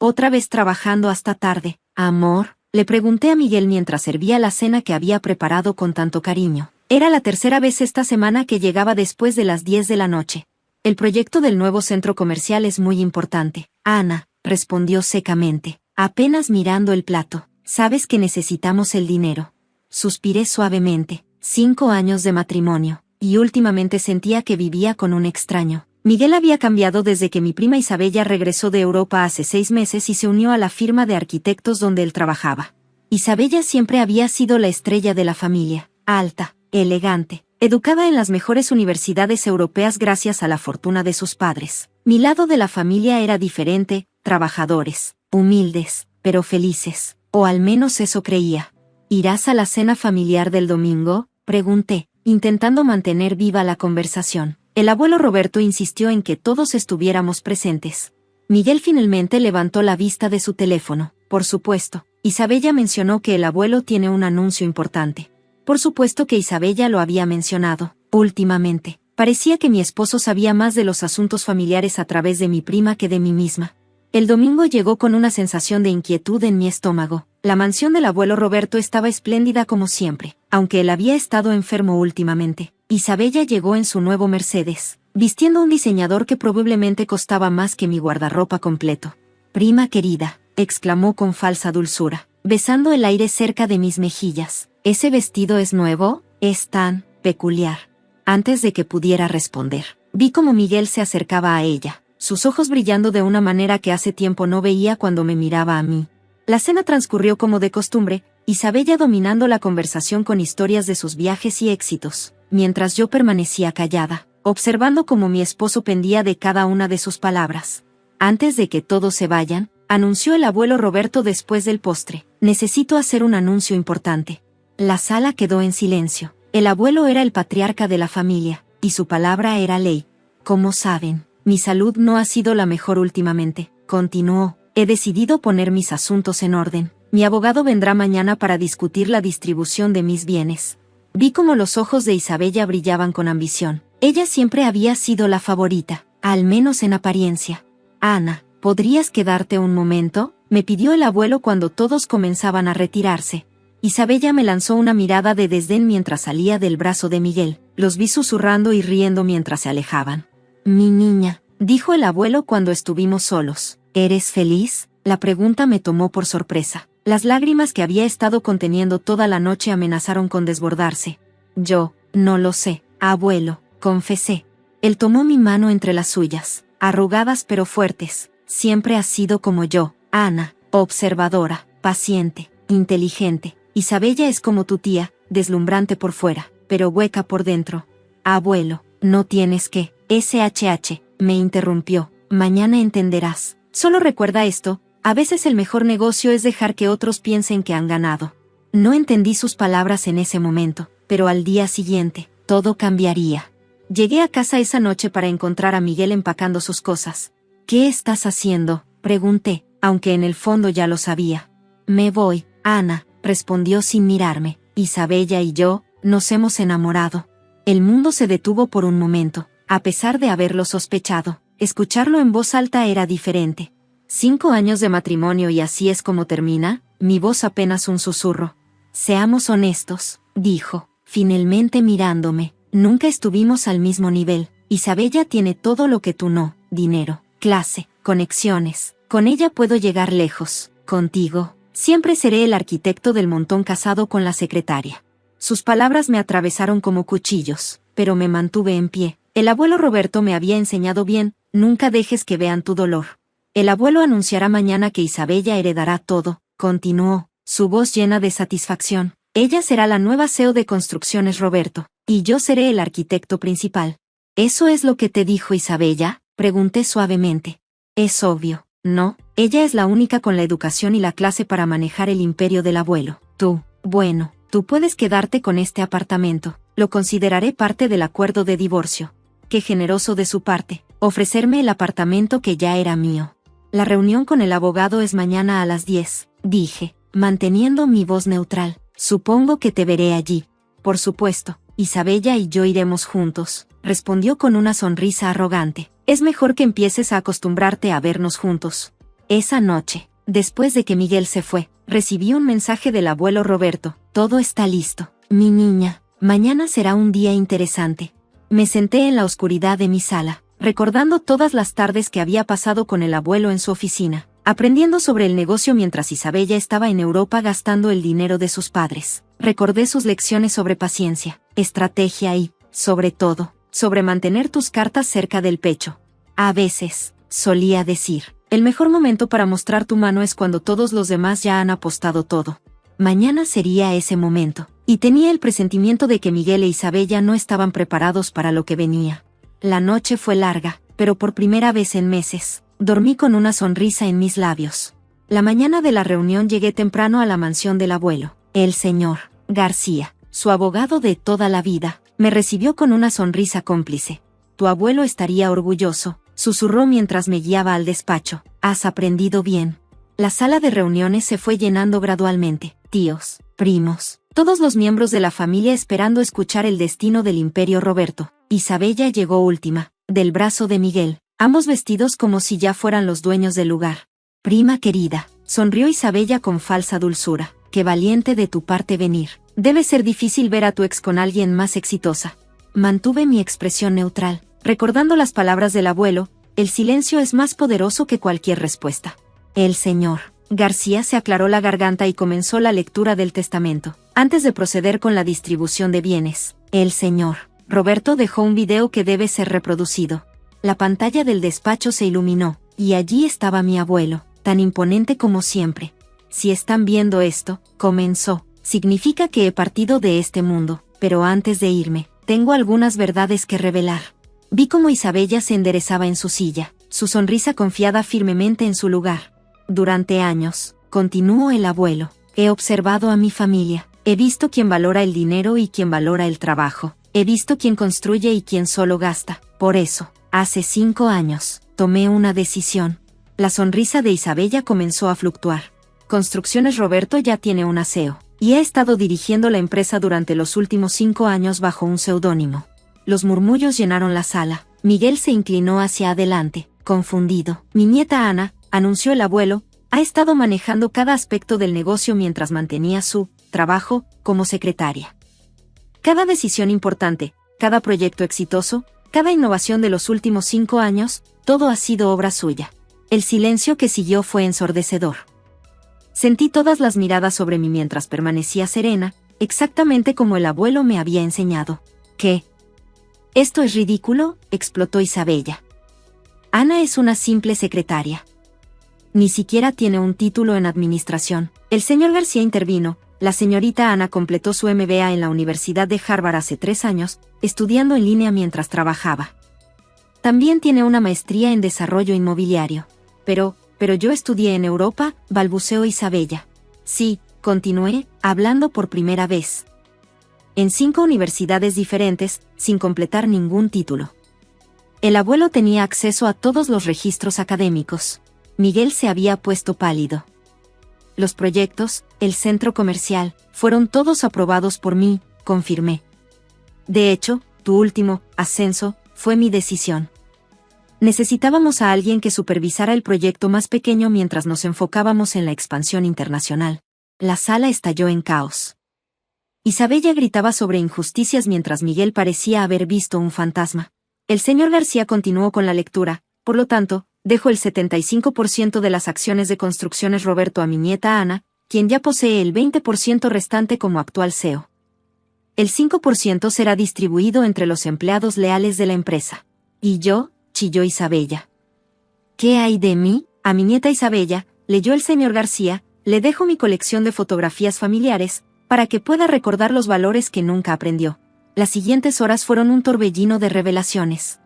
Otra vez trabajando hasta tarde. Amor, le pregunté a Miguel mientras servía la cena que había preparado con tanto cariño. Era la tercera vez esta semana que llegaba después de las 10 de la noche. El proyecto del nuevo centro comercial es muy importante. Ana, respondió secamente, apenas mirando el plato. Sabes que necesitamos el dinero. Suspiré suavemente. 5 años de matrimonio, y últimamente sentía que vivía con un extraño. Miguel había cambiado desde que mi prima Isabella regresó de Europa hace 6 meses y se unió a la firma de arquitectos donde él trabajaba. Isabella siempre había sido la estrella de la familia, alta, elegante, educada en las mejores universidades europeas gracias a la fortuna de sus padres. Mi lado de la familia era diferente, trabajadores, humildes, pero felices, o al menos eso creía. ¿Irás a la cena familiar del domingo?, pregunté, intentando mantener viva la conversación. El abuelo Roberto insistió en que todos estuviéramos presentes. Miguel finalmente levantó la vista de su teléfono. Por supuesto, Isabella mencionó que el abuelo tiene un anuncio importante. Por supuesto que Isabella lo había mencionado. Últimamente, parecía que mi esposo sabía más de los asuntos familiares a través de mi prima que de mí misma. El domingo llegó con una sensación de inquietud en mi estómago. La mansión del abuelo Roberto estaba espléndida como siempre, aunque él había estado enfermo últimamente. Isabella llegó en su nuevo Mercedes, vistiendo un diseñador que probablemente costaba más que mi guardarropa completo. Prima querida, exclamó con falsa dulzura, besando el aire cerca de mis mejillas. ¿Ese vestido es nuevo? Es tan peculiar. Antes de que pudiera responder, vi cómo Miguel se acercaba a ella, sus ojos brillando de una manera que hace tiempo no veía cuando me miraba a mí. La cena transcurrió como de costumbre, Isabella dominando la conversación con historias de sus viajes y éxitos, mientras yo permanecía callada, observando cómo mi esposo pendía de cada una de sus palabras. Antes de que todos se vayan, anunció el abuelo Roberto después del postre, necesito hacer un anuncio importante. La sala quedó en silencio. El abuelo era el patriarca de la familia, y su palabra era ley. Como saben, mi salud no ha sido la mejor últimamente, continuó. He decidido poner mis asuntos en orden. Mi abogado vendrá mañana para discutir la distribución de mis bienes. Vi cómo los ojos de Isabella brillaban con ambición. Ella siempre había sido la favorita, al menos en apariencia. Ana, ¿podrías quedarte un momento?, me pidió el abuelo cuando todos comenzaban a retirarse. Isabella me lanzó una mirada de desdén mientras salía del brazo de Miguel. Los vi susurrando y riendo mientras se alejaban. Mi niña, dijo el abuelo cuando estuvimos solos. ¿Eres feliz? La pregunta me tomó por sorpresa. Las lágrimas que había estado conteniendo toda la noche amenazaron con desbordarse. Yo, no lo sé, abuelo, confesé. Él tomó mi mano entre las suyas, arrugadas pero fuertes. Siempre has sido como yo, Ana, observadora, paciente, inteligente. Isabella es como tu tía, deslumbrante por fuera, pero hueca por dentro. Abuelo, no tienes que. SHH, me interrumpió. Mañana entenderás. Solo recuerda esto, a veces el mejor negocio es dejar que otros piensen que han ganado. No entendí sus palabras en ese momento, pero al día siguiente, todo cambiaría. Llegué a casa esa noche para encontrar a Miguel empacando sus cosas. ¿Qué estás haciendo?, pregunté, aunque en el fondo ya lo sabía. Me voy, Ana, respondió sin mirarme. Isabella y yo, nos hemos enamorado. El mundo se detuvo por un momento, a pesar de haberlo sospechado. Escucharlo en voz alta era diferente. 5 años de matrimonio y así es como termina, mi voz apenas un susurro. Seamos honestos, dijo, finalmente mirándome. Nunca estuvimos al mismo nivel. Isabella tiene todo lo que tú no, dinero, clase, conexiones. Con ella puedo llegar lejos. Contigo, siempre seré el arquitecto del montón casado con la secretaria. Sus palabras me atravesaron como cuchillos, pero me mantuve en pie. El abuelo Roberto me había enseñado bien, nunca dejes que vean tu dolor. El abuelo anunciará mañana que Isabella heredará todo, continuó, su voz llena de satisfacción. Ella será la nueva CEO de Construcciones Roberto, y yo seré el arquitecto principal. ¿Eso es lo que te dijo Isabella?, pregunté suavemente. Es obvio, ¿no? Ella es la única con la educación y la clase para manejar el imperio del abuelo. Bueno, tú puedes quedarte con este apartamento, lo consideraré parte del acuerdo de divorcio. Qué generoso de su parte, ofrecerme el apartamento que ya era mío. La reunión con el abogado es mañana a las 10, dije, manteniendo mi voz neutral. Supongo que te veré allí. Por supuesto, Isabella y yo iremos juntos, respondió con una sonrisa arrogante. Es mejor que empieces a acostumbrarte a vernos juntos. Esa noche, después de que Miguel se fue, recibí un mensaje del abuelo Roberto. Todo está listo, mi niña. Mañana será un día interesante. Me senté en la oscuridad de mi sala, recordando todas las tardes que había pasado con el abuelo en su oficina, aprendiendo sobre el negocio mientras Isabella estaba en Europa gastando el dinero de sus padres. Recordé sus lecciones sobre paciencia, estrategia y, sobre todo, sobre mantener tus cartas cerca del pecho. A veces, solía decir, el mejor momento para mostrar tu mano es cuando todos los demás ya han apostado todo. Mañana sería ese momento, y tenía el presentimiento de que Miguel e Isabella no estaban preparados para lo que venía. La noche fue larga, pero por primera vez en meses, dormí con una sonrisa en mis labios. La mañana de la reunión llegué temprano a la mansión del abuelo. El señor García, su abogado de toda la vida, me recibió con una sonrisa cómplice. Tu abuelo estaría orgulloso, susurró mientras me guiaba al despacho. Has aprendido bien. La sala de reuniones se fue llenando gradualmente. Tíos, primos, todos los miembros de la familia esperando escuchar el destino del Imperio Roberto. Isabella llegó última, del brazo de Miguel, ambos vestidos como si ya fueran los dueños del lugar. Prima querida, sonrió Isabella con falsa dulzura. Qué valiente de tu parte venir. Debe ser difícil ver a tu ex con alguien más exitosa. Mantuve mi expresión neutral, recordando las palabras del abuelo. El silencio es más poderoso que cualquier respuesta. El señor García se aclaró la garganta y comenzó la lectura del testamento. Antes de proceder con la distribución de bienes, el señor Roberto dejó un video que debe ser reproducido. La pantalla del despacho se iluminó, y allí estaba mi abuelo, tan imponente como siempre. Si están viendo esto, comenzó, significa que he partido de este mundo, pero antes de irme, tengo algunas verdades que revelar. Vi cómo Isabella se enderezaba en su silla, su sonrisa confiada firmemente en su lugar. Durante años, continuó el abuelo, he observado a mi familia, he visto quién valora el dinero y quién valora el trabajo, he visto quién construye y quién solo gasta. Por eso, hace 5 años, tomé una decisión. La sonrisa de Isabella comenzó a fluctuar. Construcciones Roberto ya tiene un CEO, y he estado dirigiendo la empresa durante los últimos 5 años bajo un seudónimo. Los murmullos llenaron la sala. Miguel se inclinó hacia adelante, confundido. Mi nieta Ana, anunció el abuelo, ha estado manejando cada aspecto del negocio mientras mantenía su trabajo como secretaria. Cada decisión importante, cada proyecto exitoso, cada innovación de los últimos 5 años, todo ha sido obra suya. El silencio que siguió fue ensordecedor. Sentí todas las miradas sobre mí mientras permanecía serena, exactamente como el abuelo me había enseñado. ¿Qué? «Esto es ridículo», explotó Isabella. Ana es una simple secretaria. Ni siquiera tiene un título en administración. El señor García intervino. La señorita Ana completó su MBA en la Universidad de Harvard hace 3 años, estudiando en línea mientras trabajaba. También tiene una maestría en desarrollo inmobiliario. Pero yo estudié en Europa, balbuceó Isabella. Sí, continué, hablando por primera vez. En 5 universidades diferentes, sin completar ningún título. El abuelo tenía acceso a todos los registros académicos. Miguel se había puesto pálido. Los proyectos, el centro comercial, fueron todos aprobados por mí, confirmé. De hecho, tu último ascenso fue mi decisión. Necesitábamos a alguien que supervisara el proyecto más pequeño mientras nos enfocábamos en la expansión internacional. La sala estalló en caos. Isabella gritaba sobre injusticias mientras Miguel parecía haber visto un fantasma. El señor García continuó con la lectura. Por lo tanto, dejo el 75% de las acciones de Construcciones Roberto a mi nieta Ana, quien ya posee el 20% restante como actual CEO. El 5% será distribuido entre los empleados leales de la empresa. ¿Y yo?, chilló Isabella. ¿Qué hay de mí? A mi nieta Isabella, leyó el señor García, le dejo mi colección de fotografías familiares, para que pueda recordar los valores que nunca aprendió. Las siguientes horas fueron un torbellino de revelaciones.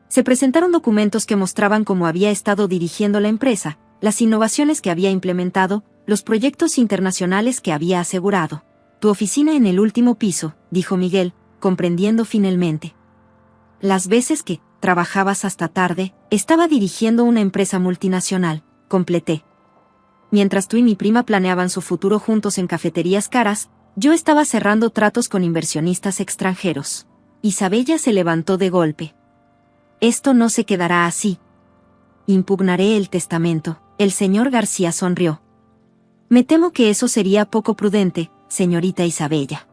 Se presentaron documentos que mostraban cómo había estado dirigiendo la empresa, las innovaciones que había implementado, los proyectos internacionales que había asegurado. Tu oficina en el último piso, dijo Miguel, comprendiendo finalmente. Las veces que trabajabas hasta tarde, estaba dirigiendo una empresa multinacional, completé. Mientras tú y mi prima planeaban su futuro juntos en cafeterías caras, yo estaba cerrando tratos con inversionistas extranjeros. Isabella se levantó de golpe. Esto no se quedará así. Impugnaré el testamento. El señor García sonrió. Me temo que eso sería poco prudente, señorita Isabella.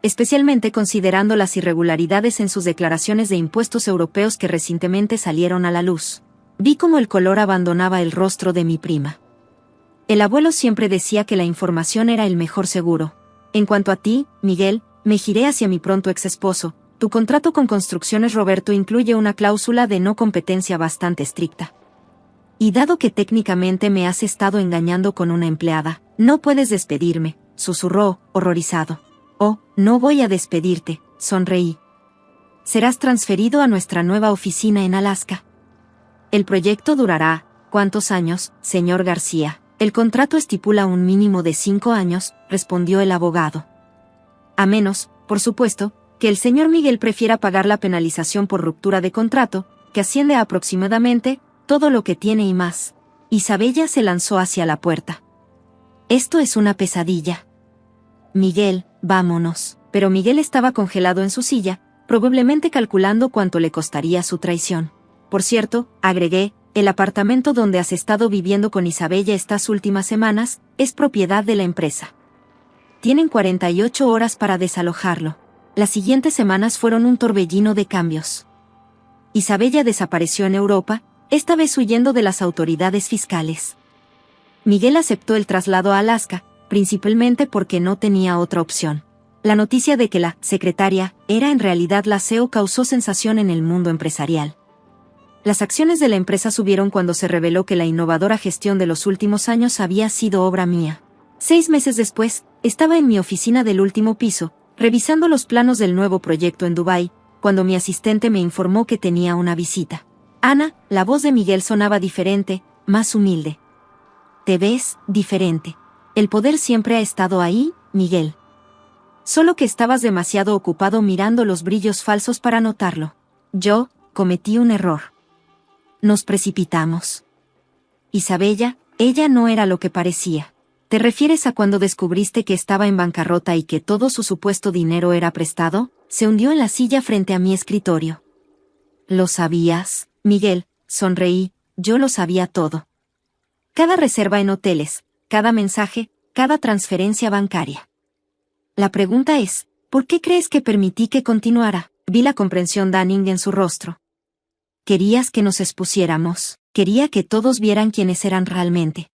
Especialmente considerando las irregularidades en sus declaraciones de impuestos europeos que recientemente salieron a la luz. Vi cómo el color abandonaba el rostro de mi prima. El abuelo siempre decía que la información era el mejor seguro. En cuanto a ti, Miguel, me giré hacia mi pronto ex esposo. Tu contrato con Construcciones Roberto incluye una cláusula de no competencia bastante estricta. Y dado que técnicamente me has estado engañando con una empleada, no puedes despedirme, susurró, horrorizado. Oh, no voy a despedirte, sonreí. Serás transferido a nuestra nueva oficina en Alaska. El proyecto durará, ¿cuántos años, señor García? El contrato estipula un mínimo de 5 años, respondió el abogado. A menos, por supuesto, que el señor Miguel prefiera pagar la penalización por ruptura de contrato, que asciende a aproximadamente todo lo que tiene y más. Isabella se lanzó hacia la puerta. Esto es una pesadilla. Miguel, vámonos. Pero Miguel estaba congelado en su silla, probablemente calculando cuánto le costaría su traición. Por cierto, agregué, el apartamento donde has estado viviendo con Isabella estas últimas semanas, es propiedad de la empresa. Tienen 48 horas para desalojarlo. Las siguientes semanas fueron un torbellino de cambios. Isabella desapareció en Europa, esta vez huyendo de las autoridades fiscales. Miguel aceptó el traslado a Alaska, principalmente porque no tenía otra opción. La noticia de que la secretaria era en realidad la CEO causó sensación en el mundo empresarial. Las acciones de la empresa subieron cuando se reveló que la innovadora gestión de los últimos años había sido obra mía. 6 meses después, estaba en mi oficina del último piso, revisando los planos del nuevo proyecto en Dubái, cuando mi asistente me informó que tenía una visita. Ana, la voz de Miguel sonaba diferente, más humilde. Te ves diferente. El poder siempre ha estado ahí, Miguel. Solo que estabas demasiado ocupado mirando los brillos falsos para notarlo. Yo cometí un error. Nos precipitamos. Isabella, ella no era lo que parecía. ¿Te refieres a cuando descubriste que estaba en bancarrota y que todo su supuesto dinero era prestado? Se hundió en la silla frente a mi escritorio. ¿Lo sabías, Miguel? Sonreí, yo lo sabía todo. Cada reserva en hoteles, cada mensaje, cada transferencia bancaria. La pregunta es, ¿por qué crees que permití que continuara? Vi la comprensión Danning en su rostro. Querías que nos expusiéramos, quería que todos vieran quiénes eran realmente.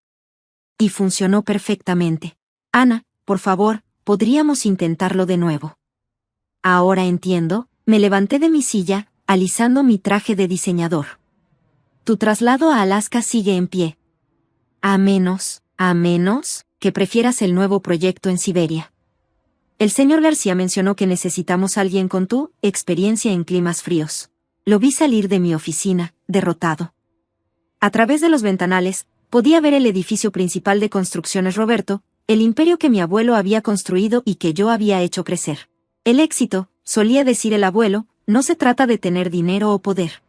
Y funcionó perfectamente. Ana, por favor, podríamos intentarlo de nuevo. Ahora entiendo, me levanté de mi silla, alisando mi traje de diseñador. Tu traslado a Alaska sigue en pie. A menos que prefieras el nuevo proyecto en Siberia. El señor García mencionó que necesitamos a alguien con tu experiencia en climas fríos. Lo vi salir de mi oficina, derrotado. A través de los ventanales, podía ver el edificio principal de Construcciones Roberto, el imperio que mi abuelo había construido y que yo había hecho crecer. El éxito, solía decir el abuelo, no se trata de tener dinero o poder.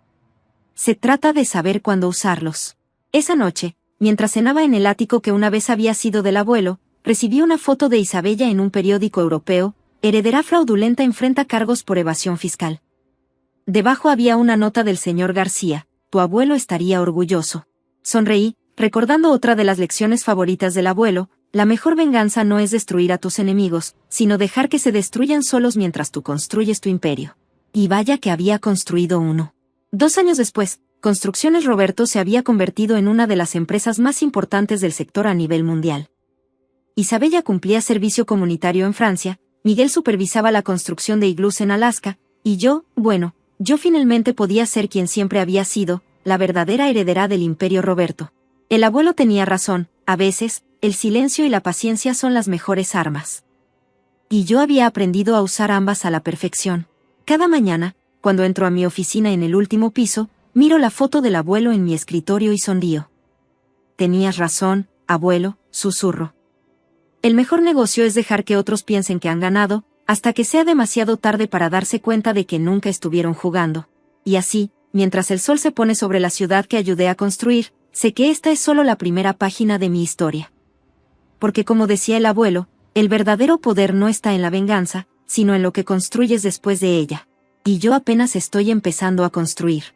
Se trata de saber cuándo usarlos. Esa noche, mientras cenaba en el ático que una vez había sido del abuelo, recibí una foto de Isabella en un periódico europeo, heredera fraudulenta enfrenta cargos por evasión fiscal. Debajo había una nota del señor García, tu abuelo estaría orgulloso. Sonreí, recordando otra de las lecciones favoritas del abuelo, la mejor venganza no es destruir a tus enemigos, sino dejar que se destruyan solos mientras tú construyes tu imperio. Y vaya que había construido uno. 2 años después, Construcciones Roberto se había convertido en una de las empresas más importantes del sector a nivel mundial. Isabella cumplía servicio comunitario en Francia, Miguel supervisaba la construcción de iglús en Alaska, y yo finalmente podía ser quien siempre había sido, la verdadera heredera del Imperio Roberto. El abuelo tenía razón, a veces, el silencio y la paciencia son las mejores armas. Y yo había aprendido a usar ambas a la perfección. Cada mañana, cuando entro a mi oficina en el último piso, miro la foto del abuelo en mi escritorio y sonrío. Tenías razón, abuelo, susurro. El mejor negocio es dejar que otros piensen que han ganado, hasta que sea demasiado tarde para darse cuenta de que nunca estuvieron jugando. Y así, mientras el sol se pone sobre la ciudad que ayudé a construir, sé que esta es solo la primera página de mi historia. Porque como decía el abuelo, el verdadero poder no está en la venganza, sino en lo que construyes después de ella. Y yo apenas estoy empezando a construir.